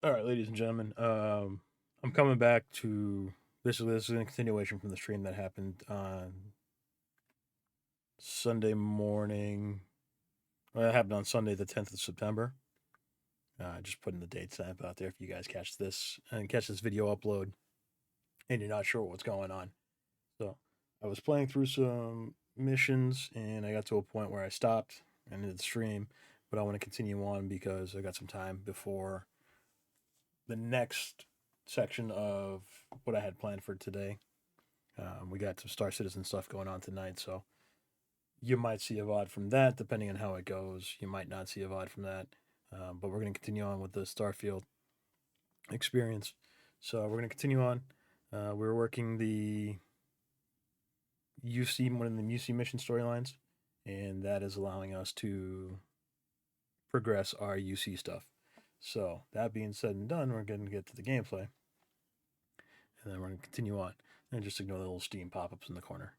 All right, ladies and gentlemen, I'm coming back to basically this is a continuation from the stream that happened on Sunday morning. Well, it happened on Sunday, the 10th of September. Just putting the date stamp out there if you guys catch this and catch this video upload and you're not sure what's going on. So I was playing through some missions and I got to a point where I stopped and ended the stream, but I want to continue on because I got some time before the next section of what I had planned for today. We got some Star Citizen stuff going on tonight, so you might see a VOD from that, depending on how it goes. You might not see a VOD from that, but we're going to continue on with the Starfield experience. So we're going to continue on. We're working the UC, one of the UC mission storylines, and that is allowing us to progress our UC stuff. So that being said and done, we're going to get to the gameplay, and then we're going to continue on. And just ignore the little Steam pop-ups in the corner.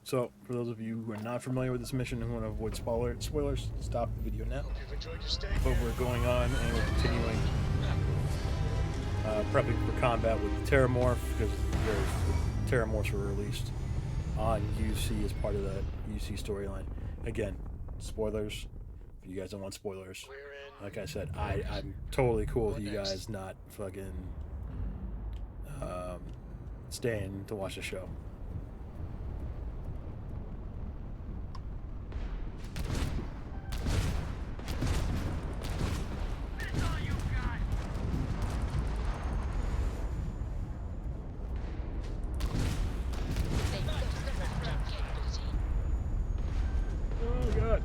So, for those of you who are not familiar with this mission and want to avoid spoilers, stop the video now. But we're going on and we're continuing prepping for combat with the Terramorph because the Terramorphs were released on UC as part of the UC storyline. Again, spoilers. If you guys don't want spoilers, like I said, I'm totally cool with you guys not fucking staying to watch the show. Oh god.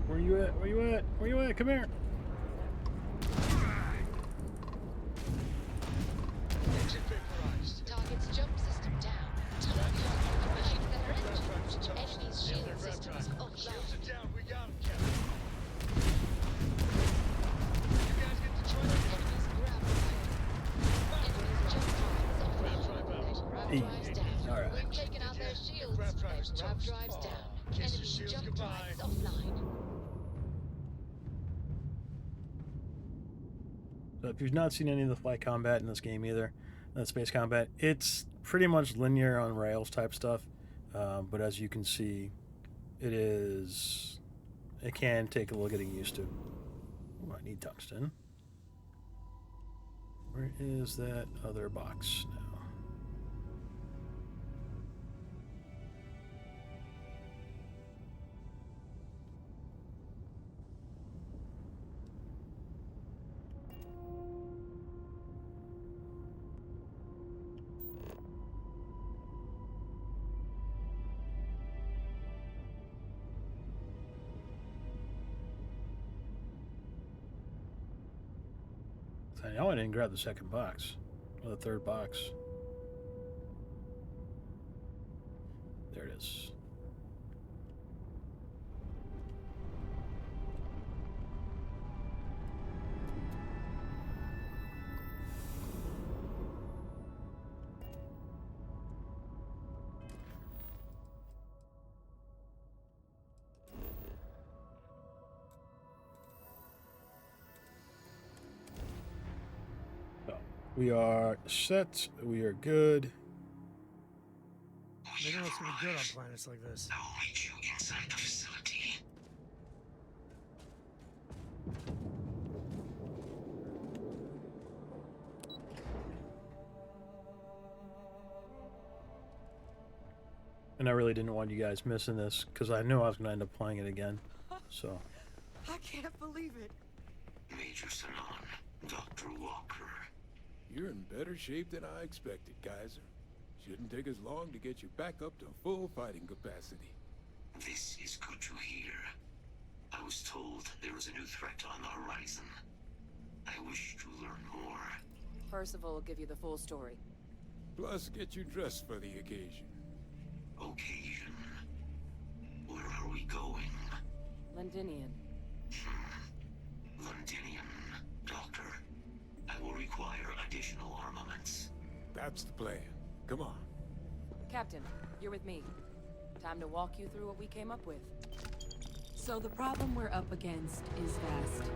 Where you at? Where you at? Where you at? Come here. Target's jump system down. Enemy's shield systems offline. Shields are down. We got them, Captain. You guys get to join us? Enemy's grab drive. Enemy's jump drive is offline. Grab drives down. All right. We've taken out their shields. Grab Their drives grab toast. drives down. Kiss the Enemy's shields jump goodbye. drive is offline. So if you've not seen any of the flight combat in this game either, space combat, it's pretty much linear on rails type stuff. But as you can see, it can take a little getting used to. Ooh, I need tungsten. Where is that other box now? Now I didn't grab the second box. Or the third box. There it is. We are set. We are good. They know it's gonna be good on planets like this. I'll meet you inside the facility. and I really didn't want you guys missing this because I knew I was going to end up playing it again. So, I can't believe it. Major Sanon, Dr. Walker. You're in better shape than I expected, Kaiser. Shouldn't take us long to get you back up to full fighting capacity. This is good to hear. I was told there was a new threat on the horizon. I wish to learn more. Percival will give you the full story. Plus, get you dressed for the occasion. Occasion. Where are we going? Londinian. Londinium, Doctor. I will require additional armaments. That's the plan. Come on. Captain, you're with me. Time to walk you through what we came up with. So the problem we're up against is vast.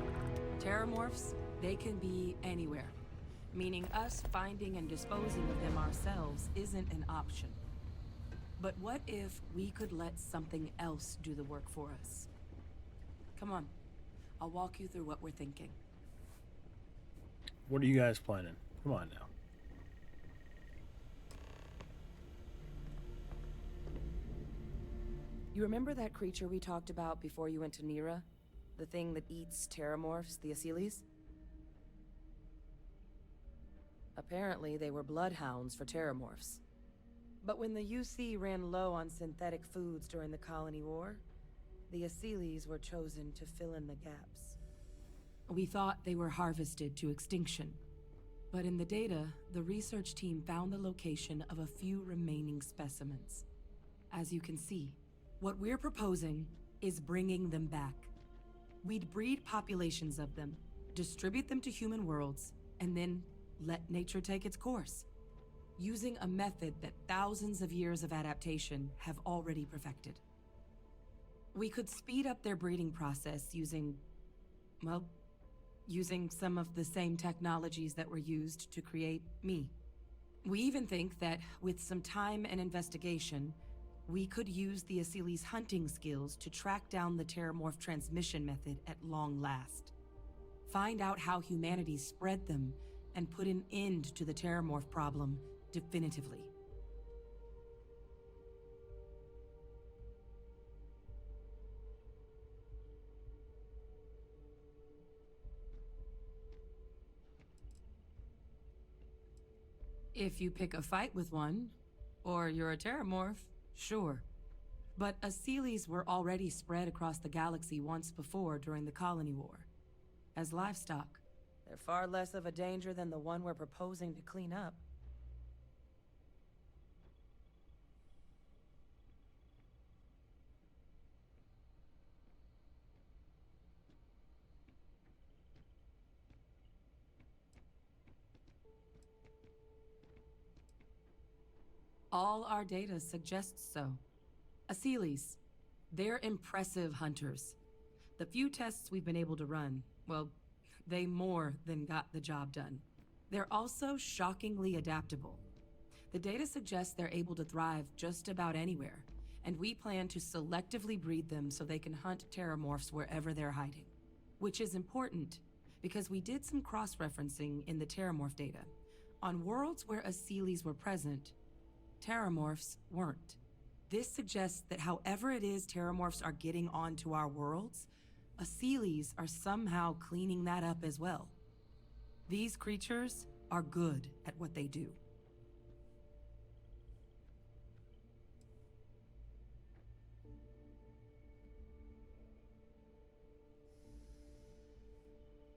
Terramorphs, they can be anywhere. Meaning us finding and disposing of them ourselves isn't an option. But what if we could let something else do the work for us? Come on. I'll walk you through what we're thinking. what are you guys planning? Come on now. You remember that creature we talked about before you went to Nira? The thing that eats terramorphs, the Asylees? Apparently, they were bloodhounds for terramorphs. But when the UC ran low on synthetic foods during the Colony War, the Asylees were chosen to fill in the gaps. We thought they were harvested to extinction. But in the data, the research team found the location of a few remaining specimens. As you can see, what we're proposing is bringing them back. We'd breed populations of them, distribute them to human worlds, and then let nature take its course, using a method that thousands of years of adaptation have already perfected. We could speed up their breeding process using some of the same technologies that were used to create me. We even think that with some time and investigation, we could use the Asylees' hunting skills to track down the Terramorph transmission method at long last. Find out how humanity spread them and put an end to the Terramorph problem definitively. If you pick a fight with one, or you're a Terramorph, sure. But Asylees were already spread across the galaxy once before during the Colony War. As livestock, they're far less of a danger than the one we're proposing to clean up. All our data suggests so. Asylees, they're impressive hunters. The few tests we've been able to run, well, they more than got the job done. They're also shockingly adaptable. The data suggests they're able to thrive just about anywhere, and we plan to selectively breed them so they can hunt terramorphs wherever they're hiding. Which is important, because we did some cross-referencing in the terramorph data. On worlds where Asylees were present, terramorphs weren't. This suggests that however it is terramorphs are getting onto our worlds, Asylees are somehow cleaning that up as well. These creatures are good at what they do.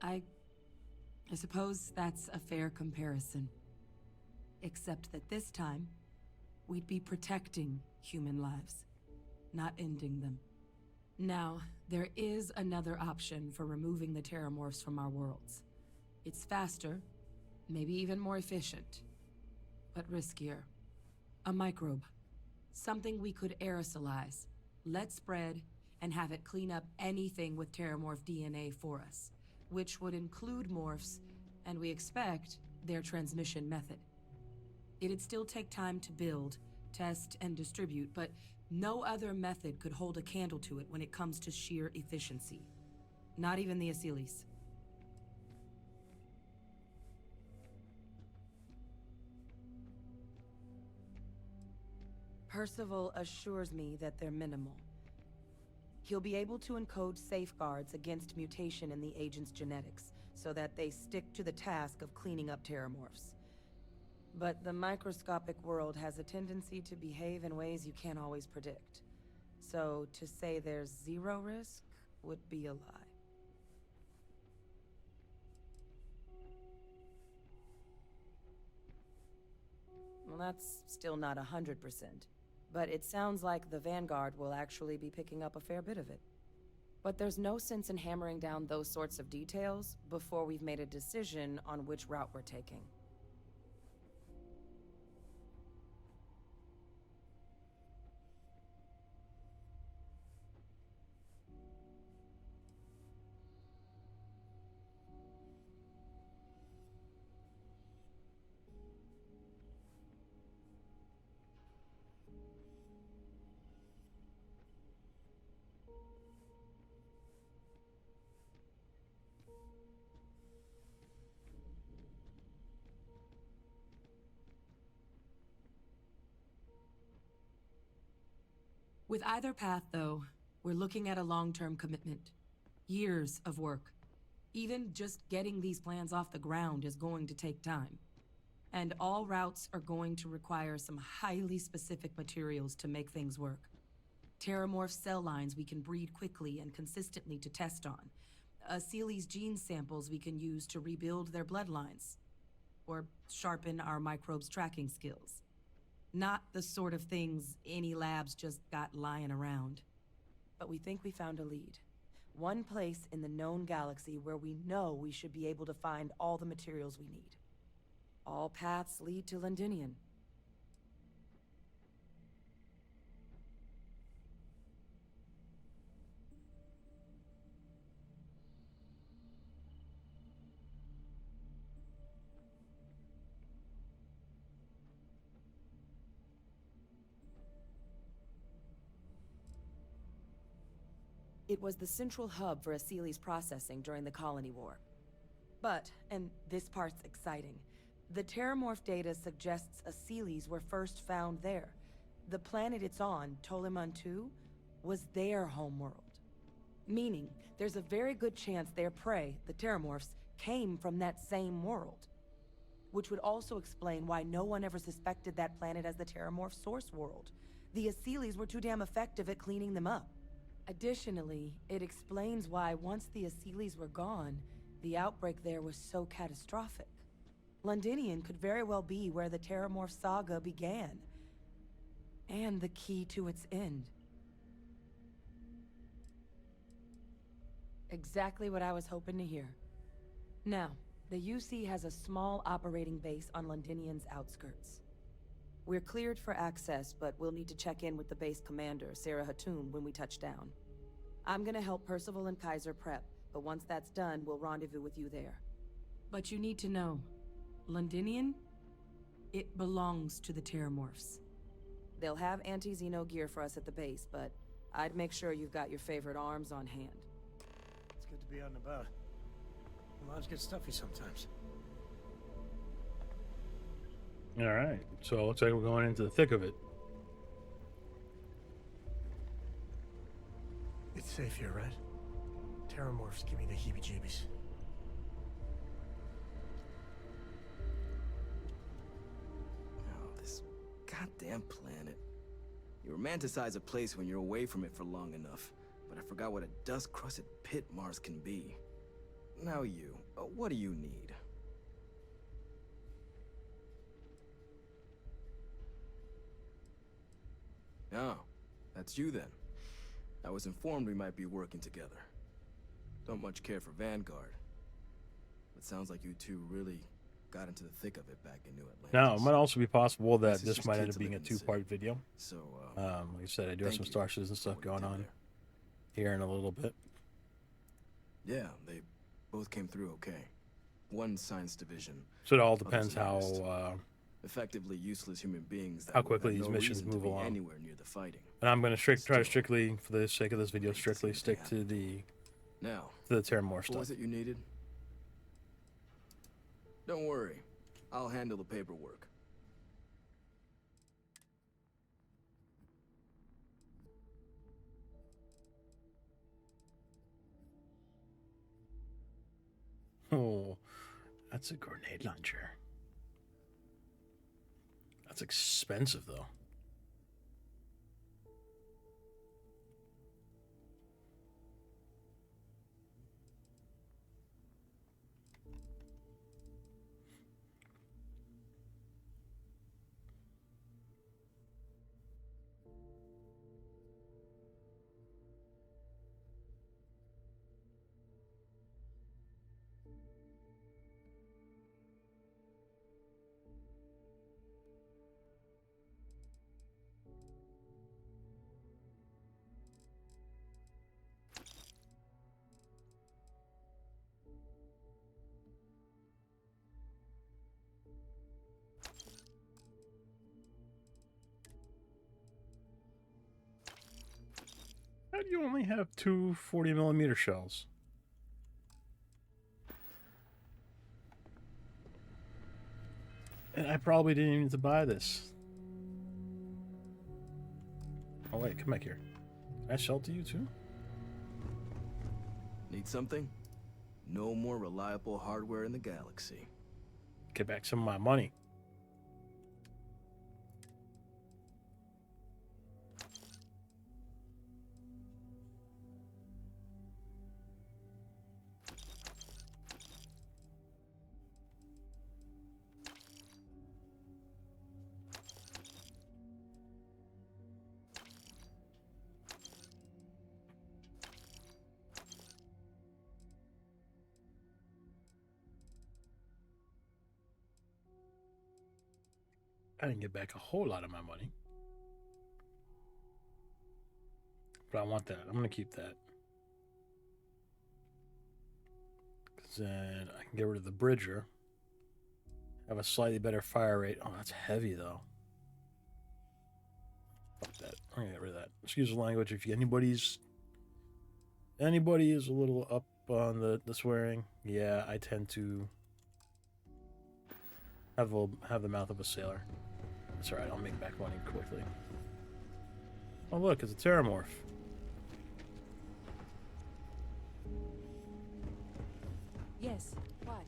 I suppose that's a fair comparison. Except that this time, we'd be protecting human lives, not ending them. Now, there is another option for removing the terramorphs from our worlds. It's faster, maybe even more efficient, but riskier. A microbe. Something we could aerosolize, let spread, and have it clean up anything with terramorph DNA for us, which would include morphs, and we expect their transmission method. It'd still take time to build, test, and distribute, but no other method could hold a candle to it when it comes to sheer efficiency. Not even the Asylees. Percival assures me that they're minimal. He'll be able to encode safeguards against mutation in the agent's genetics, so that they stick to the task of cleaning up terramorphs. But the microscopic world has a tendency to behave in ways you can't always predict. So to say there's zero risk would be a lie. Well, that's still not 100%. But it sounds like the Vanguard will actually be picking up a fair bit of it. But there's no sense in hammering down those sorts of details before we've made a decision on which route we're taking. With either path, though, we're looking at a long-term commitment. Years of work. Even just getting these plans off the ground is going to take time. And all routes are going to require some highly specific materials to make things work. Terramorph cell lines we can breed quickly and consistently to test on. Seely's gene samples we can use to rebuild their bloodlines. Or sharpen our microbes tracking skills. Not the sort of things any labs just got lying around. But we think we found a lead. One place in the known galaxy where we know we should be able to find all the materials we need. All paths lead to Londinian. It was the central hub for Seely's processing during the Colony War. But, and this part's exciting, the Terramorph data suggests Seely's were first found there. The planet it's on, Toliman II, was their homeworld. Meaning, there's a very good chance their prey, the Terramorphs, came from that same world. Which would also explain why no one ever suspected that planet as the Terramorph source world. The Seely's were too damn effective at cleaning them up. Additionally, it explains why once the Seely's were gone, the outbreak there was so catastrophic. Londinian could very well be where the Terramorph saga began. And the key to its end. Exactly what I was hoping to hear. Now, the UC has a small operating base on Londinian's outskirts. We're cleared for access, but we'll need to check in with the base commander, Sarah Hatoum, when we touch down. I'm gonna help Percival and Kaiser prep, but once that's done, we'll rendezvous with you there. But you need to know, Londinian? It belongs to the Terramorphs. They'll have anti-Xeno gear for us at the base, but I'd make sure you've got your favorite arms on hand. It's good to be out and about. Lives get stuffy sometimes. All right, so it looks like we're going into the thick of it. It's safe here, right? Terramorphs give me the heebie-jeebies. Oh, this goddamn planet. You romanticize a place when you're away from it for long enough, but I forgot what a dust-crusted pit Mars can be. Now you, what do you need? Oh, that's you then. I was informed we might be working together. Don't much care for Vanguard. But sounds like you two really got into the thick of it back in New Atlantis. Now, it might also be possible that This is this just might end kids up being a living in the city. two-part video. So, Like I said, I do have thank some you Star Citizen for stuff what you going did on there. here in a little bit. Yeah, they both came through okay. One science division. So it all others depends noticed. how... Effectively useless human beings that how would quickly have these no missions reason to move be along. anywhere near the fighting. And I'm going to try to Still, strictly, for the sake of this video, hate to see strictly what stick they to the Now, Terramorph what stuff. was it you needed? Don't worry, I'll handle the paperwork. Oh, that's a grenade launcher. That's expensive, though. How do you only have two 40mm shells? And I probably didn't even need to buy this. Oh wait, come back here. Can I sell to you too? Need something? No more reliable hardware in the galaxy. Get back some of my money. I didn't get back a whole lot of my money. But I want that. I'm going to keep that. Because then I can get rid of the Bridger. Have a slightly better fire rate. Oh, that's heavy, though. Fuck that. I'm going to get rid of that. Excuse the language. If anybody is a little up on the swearing, yeah, I tend to have the mouth of a sailor. That's alright, I'll make back money quickly. Oh look, it's a Terramorph. Yes. What?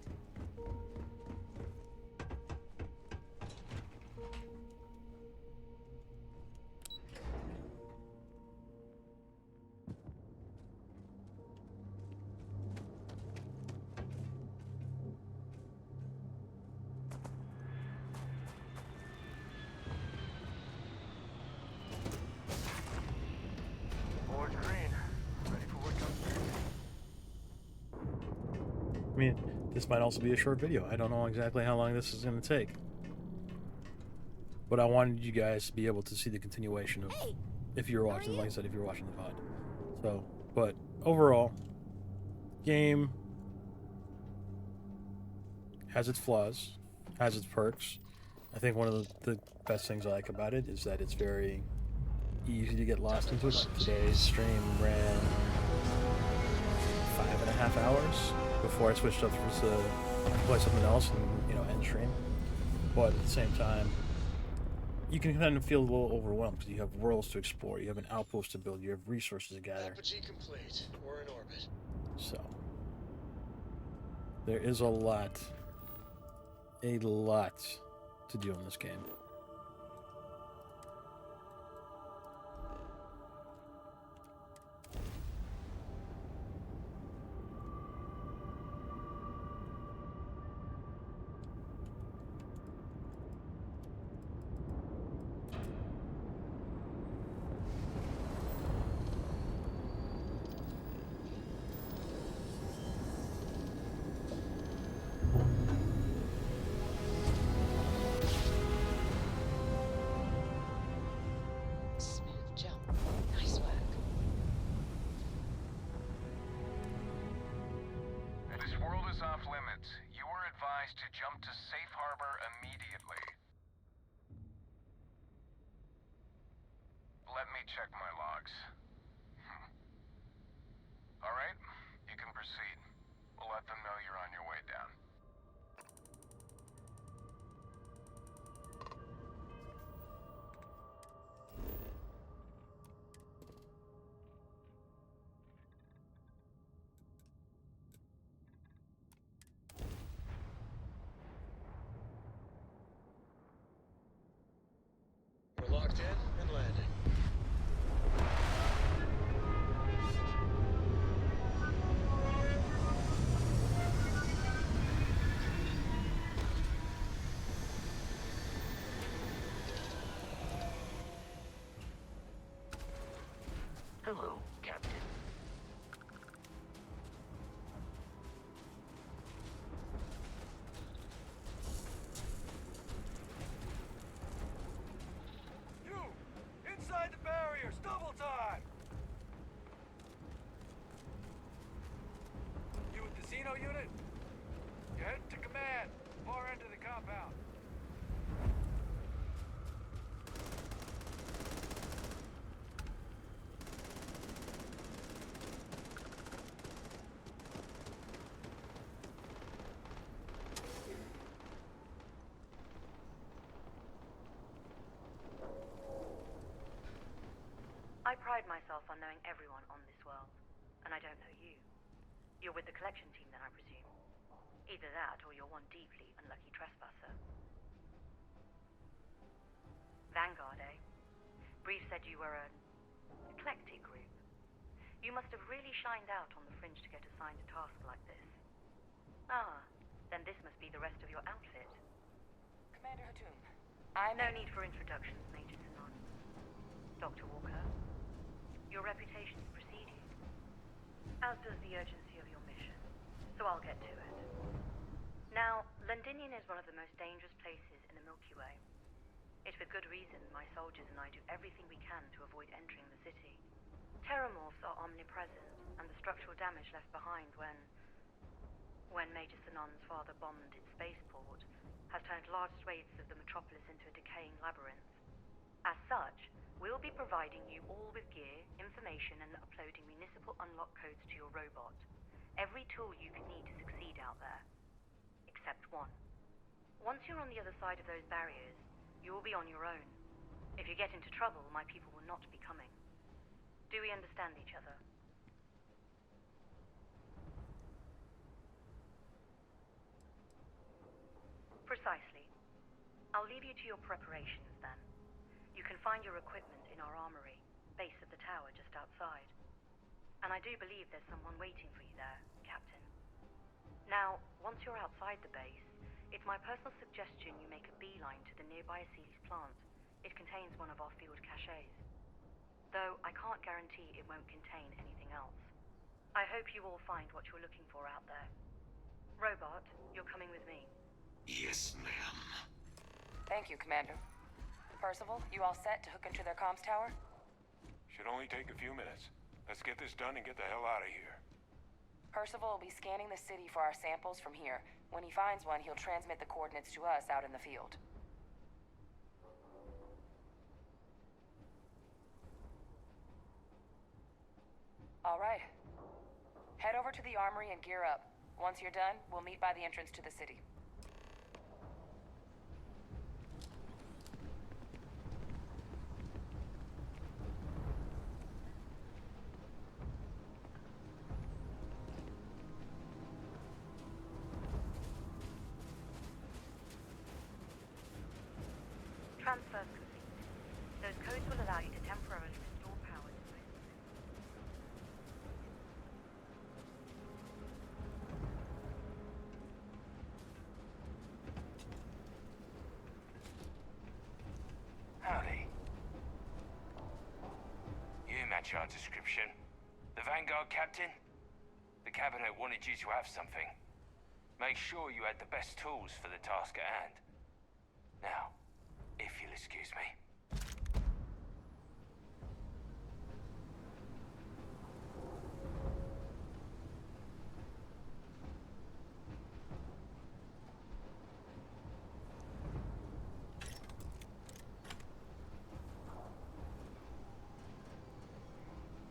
Board's green. Ready for what comes next. I mean, this might also be a short video. I don't know exactly how long this is going to take. But I wanted you guys to be able to see the continuation of, if you're watching, like I said, if you're watching the pod. So, but overall, game has its flaws, has its perks. I think one of the best things I like about it is that it's very easy to get lost into it. Like today's stream ran 5.5 hours before I switched up to play something else and, you know, end stream. But at the same time, you can kind of feel a little overwhelmed because you have worlds to explore, you have an outpost to build, you have resources to gather. Apogee complete. We're in orbit. So there is a lot to do in this game. Smooth jump. Nice work. This world is off limits. You were advised to jump to safe harbor immediately. Let me check my logs. All right, you can proceed. We'll let them know you're on your way down. Hello, Captain. You! Inside the barriers! Double time! You with the Xeno unit? You head to command. Far end of the compound. I pride myself on knowing everyone on this world, and I don't know you. You're with the collection team then, I presume. Either that, or you're one deeply unlucky trespasser. Vanguard, eh? Brief said you were an eclectic group. You must have really shined out on the fringe to get assigned a task like this. Ah, then this must be the rest of your outfit. Commander Hatum, No need for introductions, Major Sinon. Dr. Walker, your reputations precede you, as does the urgency of your mission, so I'll get to it. Now, Londinian is one of the most dangerous places in the Milky Way. It's for good reason my soldiers and I do everything we can to avoid entering the city. Terramorphs are omnipresent, and the structural damage left behind when Major Sinon's father bombed its spaceport has turned large swathes of the metropolis into a decaying labyrinth. As such, we'll be providing you all with gear, information, and uploading municipal unlock codes to your robot. Every tool you can need to succeed out there. Except one. Once you're on the other side of those barriers, you will be on your own. If you get into trouble, my people will not be coming. Do we understand each other? Precisely. I'll leave you to your preparations then. You can find your equipment in our armory, base of the tower just outside. And I do believe there's someone waiting for you there, Captain. Now, once you're outside the base, it's my personal suggestion you make a beeline to the nearby Aceles plant. It contains one of our field caches. Though I can't guarantee it won't contain anything else. I hope you all find what you're looking for out there. Robot, you're coming with me. Yes, ma'am. Thank you, Commander. Percival, you all set to hook into their comms tower? Should only take a few minutes. Let's get this done and get the hell out of here. Percival will be scanning the city for our samples from here. When he finds one, he'll transmit the coordinates to us out in the field. All right. Head over to the armory and gear up. Once you're done, we'll meet by the entrance to the city. Transfers complete. Those codes will allow you to temporarily restore power to most. Howdy. You match our description. The Vanguard captain? The cabinet wanted you to have something. Make sure you had the best tools for the task at hand. Now, if you'll excuse me.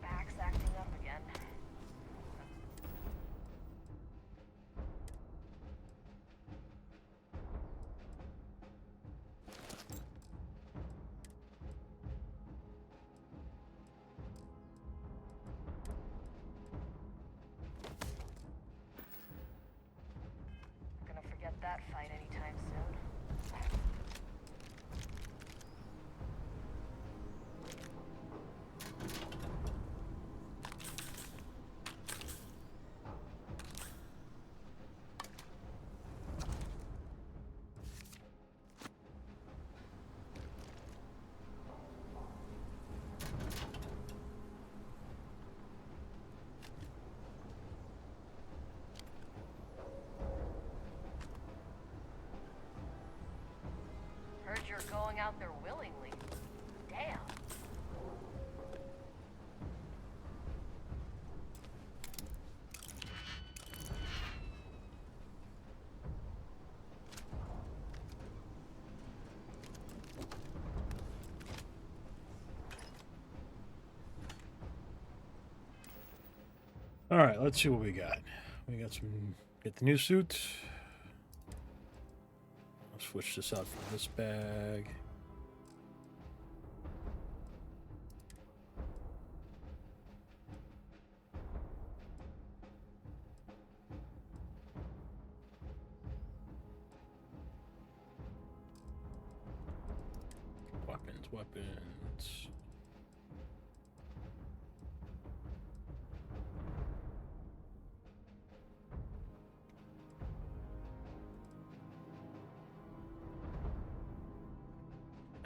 Back's acting up again. Gonna forget that fight anytime soon. out there willingly. Damn. All right, let's see what we got. We got some. Get the new suit. I'll switch this out for this bag. Weapons.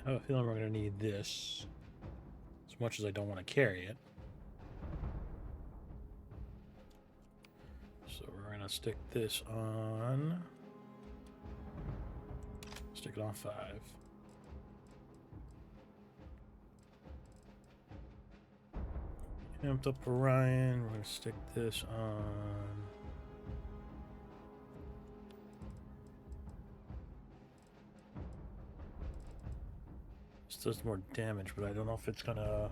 I have a feeling we're going to need this, as much as I don't want to carry it. So we're going to stick this on. Stick it on 5. Amped up Orion. We're going to stick this on. Does more damage, but I don't know if it's gonna.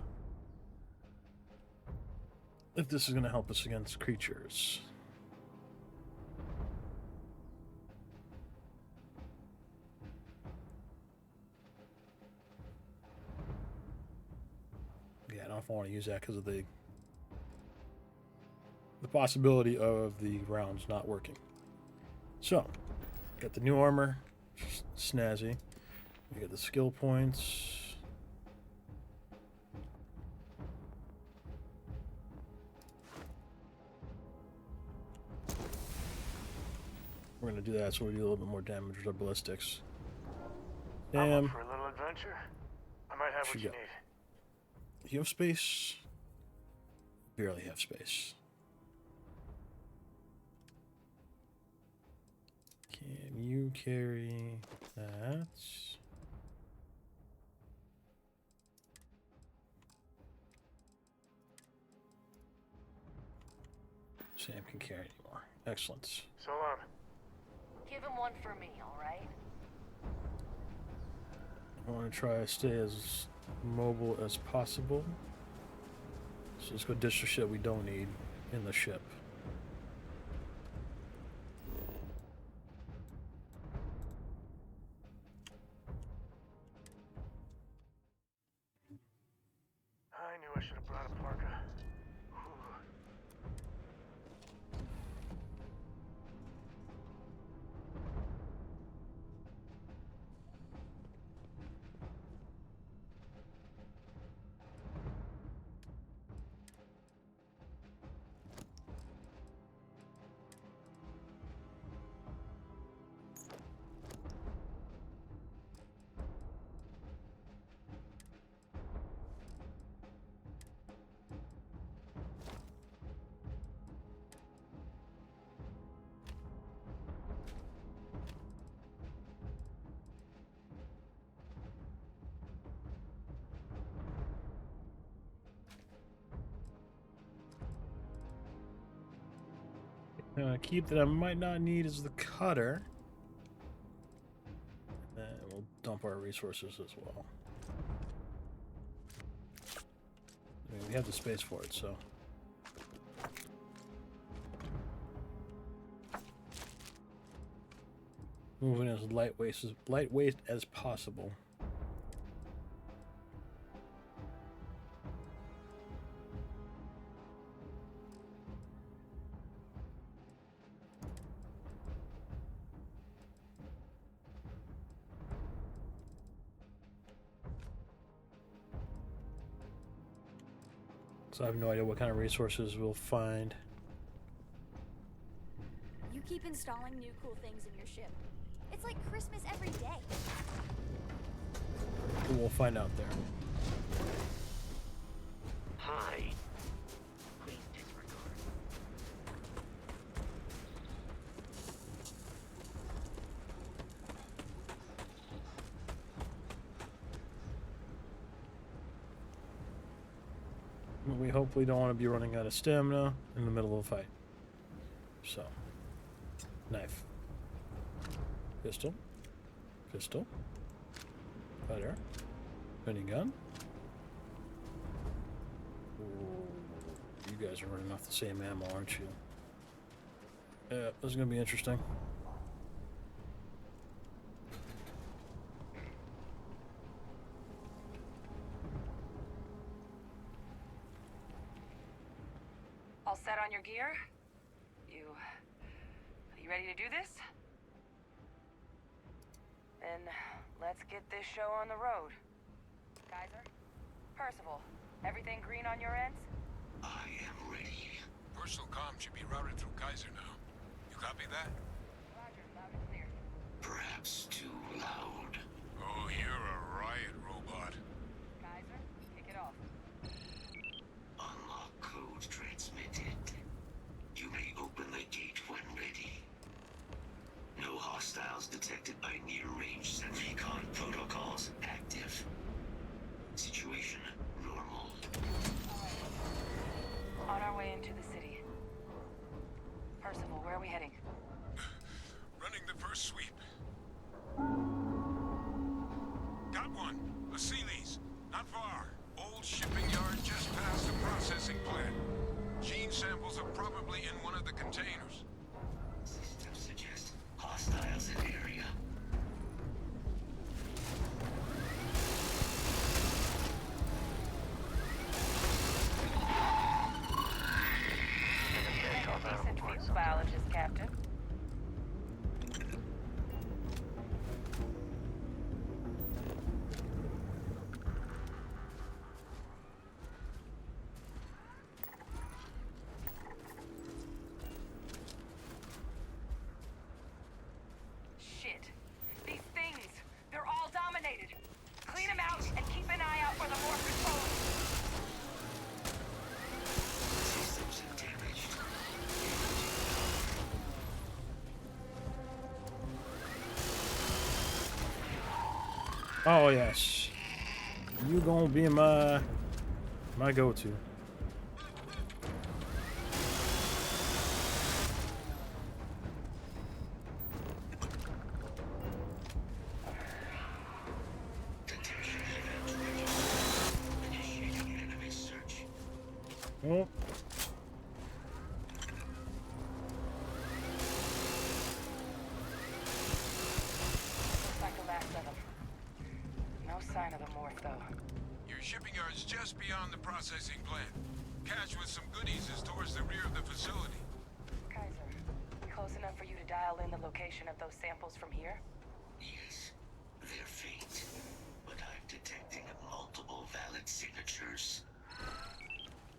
If this is gonna help us against creatures. Yeah, I don't know if I want to use that because of the possibility of the rounds not working. So, got the new armor, snazzy. We got the skill points. We're gonna do that so we do a little bit more damage with our ballistics. I'm up for a little adventure. I might have what you need. You have space? Barely have space. Can you carry that? Sam can carry anymore. Excellent. So long. Give him one for me, all right? I want to try to stay as mobile as possible. So let's go ditch the shit we don't need in the ship. I knew I should have brought a parka. Keep that I might not need is the cutter. And we'll dump our resources as well. I mean, we have the space for it, so. Moving as lightweight as possible. So I have no idea what kind of resources we'll find. You keep installing new cool things in your ship. It's like Christmas every day. We'll find out there. Hi. Please disregard. we hopefully don't want to be running out of stamina in the middle of a fight. So, knife, pistol, pistol, fighter, minigun. You guys are running off the same ammo, aren't you? Yeah, this is gonna be interesting. All set on your gear? Are you ready to do this? Then let's get this show on the road. Kaiser? Percival, everything green on your ends? I am ready. Personal comm should be routed through Kaiser now. You copy that? Roger, loud and clear. Perhaps too loud. Oh, you're a riot robot. Kaiser, kick it off. Unlock code transmitted. You may open the gate when ready. No hostiles detected by near-range sentry-con protocols active. Situation normal. On our way into the city. Percival, where are we heading? Running the first sweep. Got one. A Sealy's. Not far. Old shipping yard just past the processing plant. Gene samples are probably in one of the containers. Systems suggest hostiles in area. Decent view, biologist captain. Shit. These things, they're all dominated. Clean them out and keep an eye out for the more controllers. Systems are damaged. Oh yes, you gonna be my go-to. Detection event registered. Initiating enemy search. Oh, Looks like the last of them. No sign of the morph, though. Your shipping yard's just beyond the processing plant. Cache with some goodies is towards the rear of the facility. Kaiser, close enough for you to dial in the location of those samples from here? Yes, they're faint, but I'm detecting multiple valid signatures.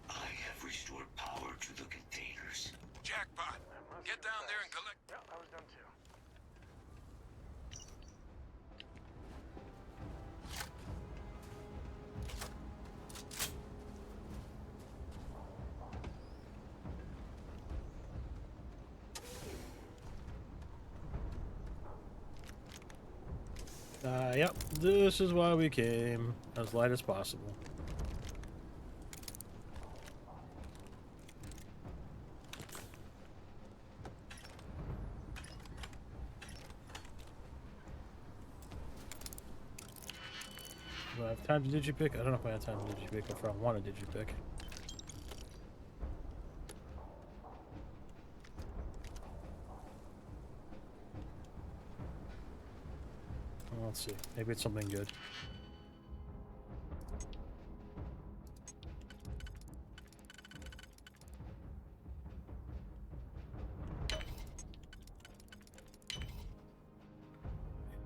I have restored power to the containers. Jackpot. Get down there and collect. Yeah, I was done too. yep. This is why we came, as light as possible. Do I have time to digipick? I don't know if I have time to digipick, if I want to digipick. Well, let's see. Maybe it's something good.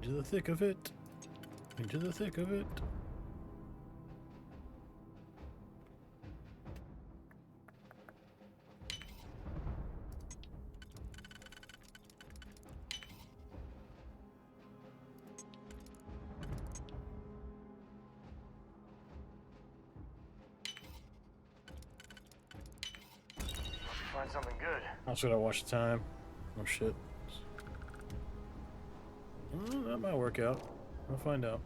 Into the thick of it. Into the thick of it. Find something good. How should I watch the time? Oh shit. That might work out. We'll find out.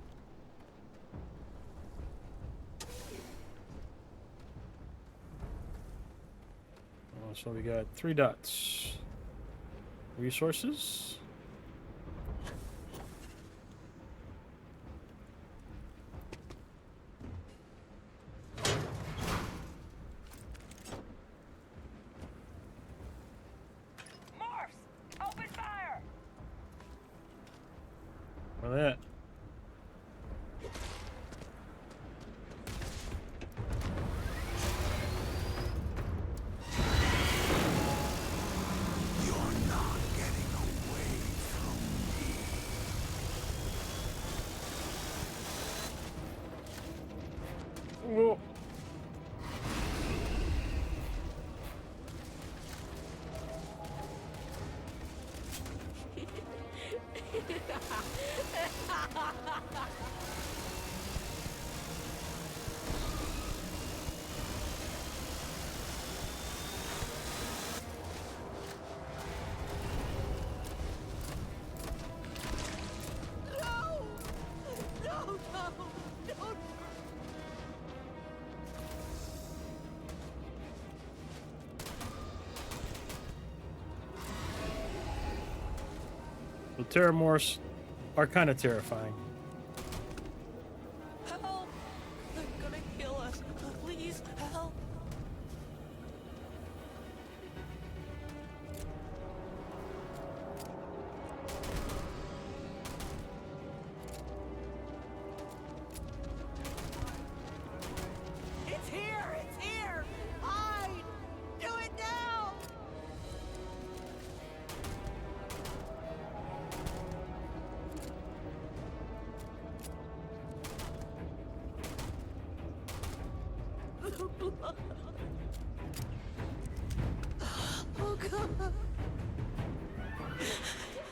So we got 3 dots. Resources. Morphs! Open fire! Where they at? Whoa. The Terramorphs are kind of terrifying. Help! They're gonna kill us. Please help. It's here! It's here! Hide! Do it now! Oh god.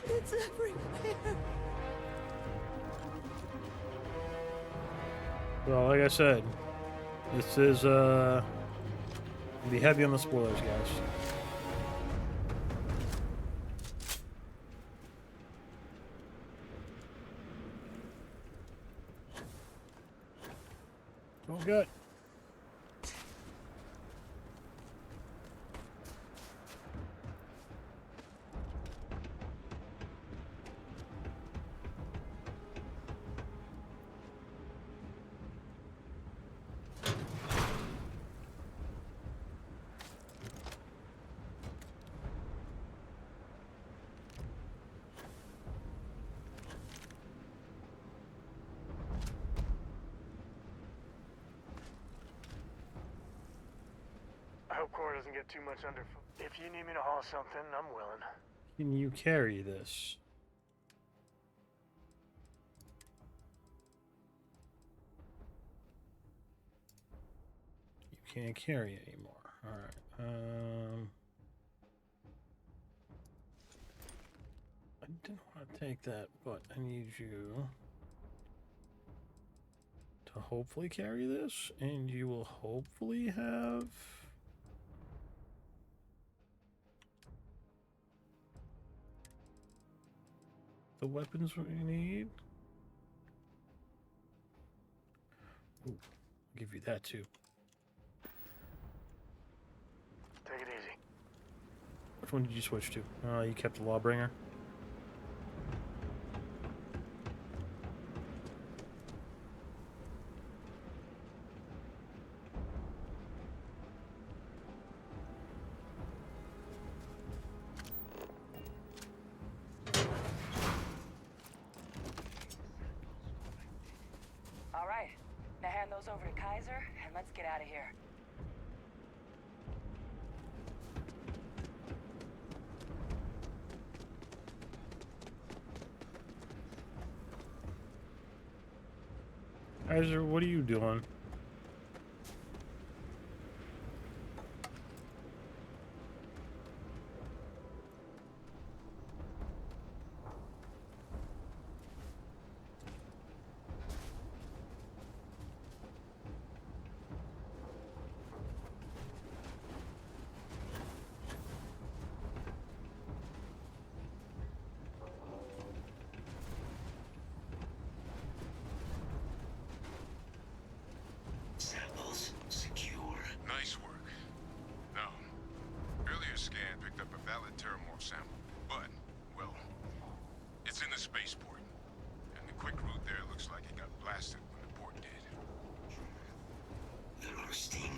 It's everywhere. Well, like I said, this is be heavy on the spoilers, guys. Oh, good. I hope Cora doesn't get too much underfoot. If you need me to haul something, I'm willing. Can you carry this? You can't carry anymore. All right. I didn't want to take that, but I need you to hopefully carry this, and you will hopefully have the weapons we need. Ooh, I'll give you that too. Take it easy. Which one did you switch to? You kept the Lawbringer. All right. Now hand those over to Kaiser, and let's get out of here. Kaiser, what are you doing?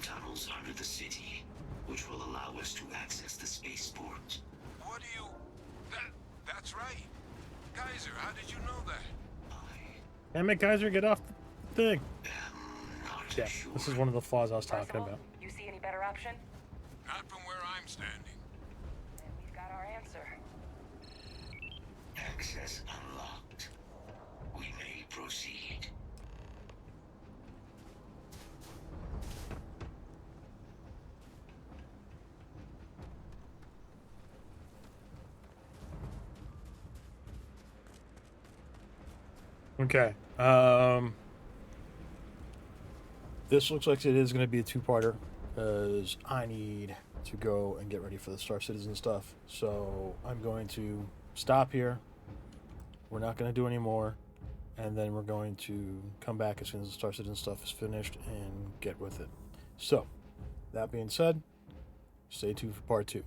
tunnels under the city, which will allow us to access the spaceport. What do you... That's right. Kaiser, how did you know that? Damn it, Kaiser, get off the thing. Not Yeah, sure. this is one of the flaws I was talking Percival, about. you see any better option? Not from where I'm standing. Then we've got our answer. Access unlocked. We may proceed. Okay. This looks like it is going to be a two-parter because I need to go and get ready for the Star Citizen stuff. So I'm going to stop here. We're not going to do any more. And then we're going to come back as soon as the Star Citizen stuff is finished and get with it. So, that being said, stay tuned for part 2.